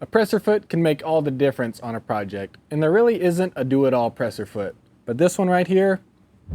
A presser foot can make all the difference on a project, and there really isn't a do-it-all presser foot, but this one right here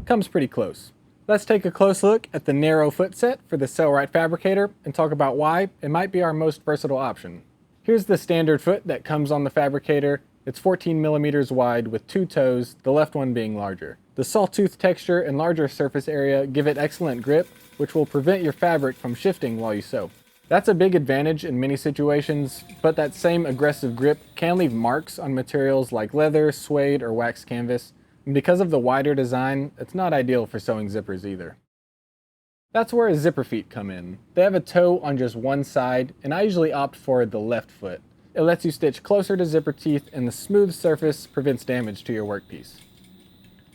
comes pretty close. Let's take a close look at the narrow foot set for the Sailrite Fabricator and talk about why it might be our most versatile option. Here's the standard foot that comes on the Fabricator. It's 14 millimeters wide with two toes, the left one being larger. The sawtooth texture and larger surface area give it excellent grip, which will prevent your fabric from shifting while you sew. That's a big advantage in many situations, but that same aggressive grip can leave marks on materials like leather, suede, or wax canvas. And because of the wider design, it's not ideal for sewing zippers either. That's where zipper feet come in. They have a toe on just one side, and I usually opt for the left foot. It lets you stitch closer to zipper teeth, and the smooth surface prevents damage to your workpiece.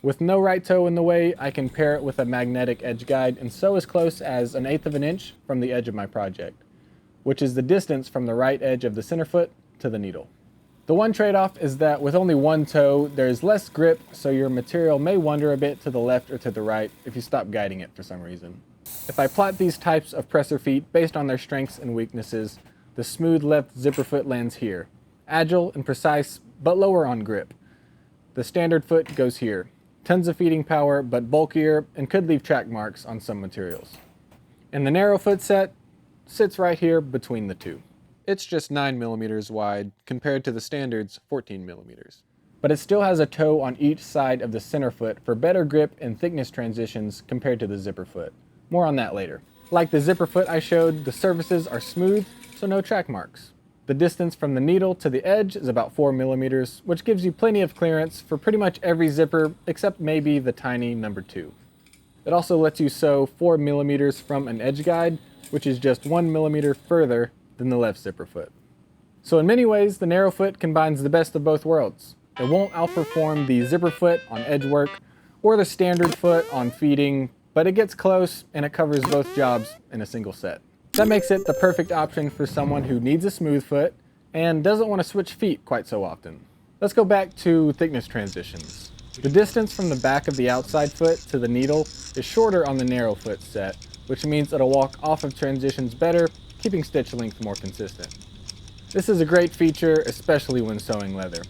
With no right toe in the way, I can pair it with a magnetic edge guide and sew as close as 1/8 of an inch from the edge of my project, which is the distance from the right edge of the center foot to the needle. The one trade-off is that with only one toe, there's less grip, so your material may wander a bit to the left or to the right if you stop guiding it for some reason. If I plot these types of presser feet based on their strengths and weaknesses, the smooth left zipper foot lands here. Agile and precise, but lower on grip. The standard foot goes here. Tons of feeding power, but bulkier and could leave track marks on some materials. And the narrow foot set sits right here between the two. It's just 9 millimeters wide compared to the standard's 14 millimeters. But it still has a toe on each side of the center foot for better grip and thickness transitions compared to the zipper foot. More on that later. Like the zipper foot I showed, the surfaces are smooth, so no track marks. The distance from the needle to the edge is about 4 millimeters, which gives you plenty of clearance for pretty much every zipper except maybe the tiny number 2. It also lets you sew 4 millimeters from an edge guide, which is just 1 millimeter further than the left zipper foot. So in many ways, the narrow foot combines the best of both worlds. It won't outperform the zipper foot on edge work or the standard foot on feeding, but it gets close and it covers both jobs in a single set. That makes it the perfect option for someone who needs a smooth foot and doesn't want to switch feet quite so often. Let's go back to thickness transitions. The distance from the back of the outside foot to the needle is shorter on the narrow foot set, which means it'll walk off of transitions better, keeping stitch length more consistent. This is a great feature, especially when sewing leather.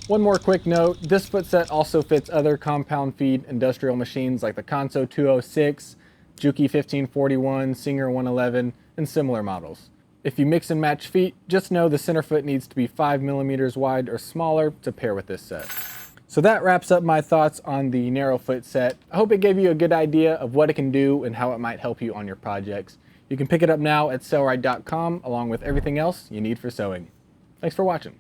One more quick note, this foot set also fits other compound feed industrial machines like the Consew 206, Juki 1541, Singer 111, and similar models. If you mix and match feet, just know the center foot needs to be 5 millimeters wide or smaller to pair with this set. So that wraps up my thoughts on the narrow foot set. I hope it gave you a good idea of what it can do and how it might help you on your projects. You can pick it up now at sailrite.com along with everything else you need for sewing. Thanks for watching.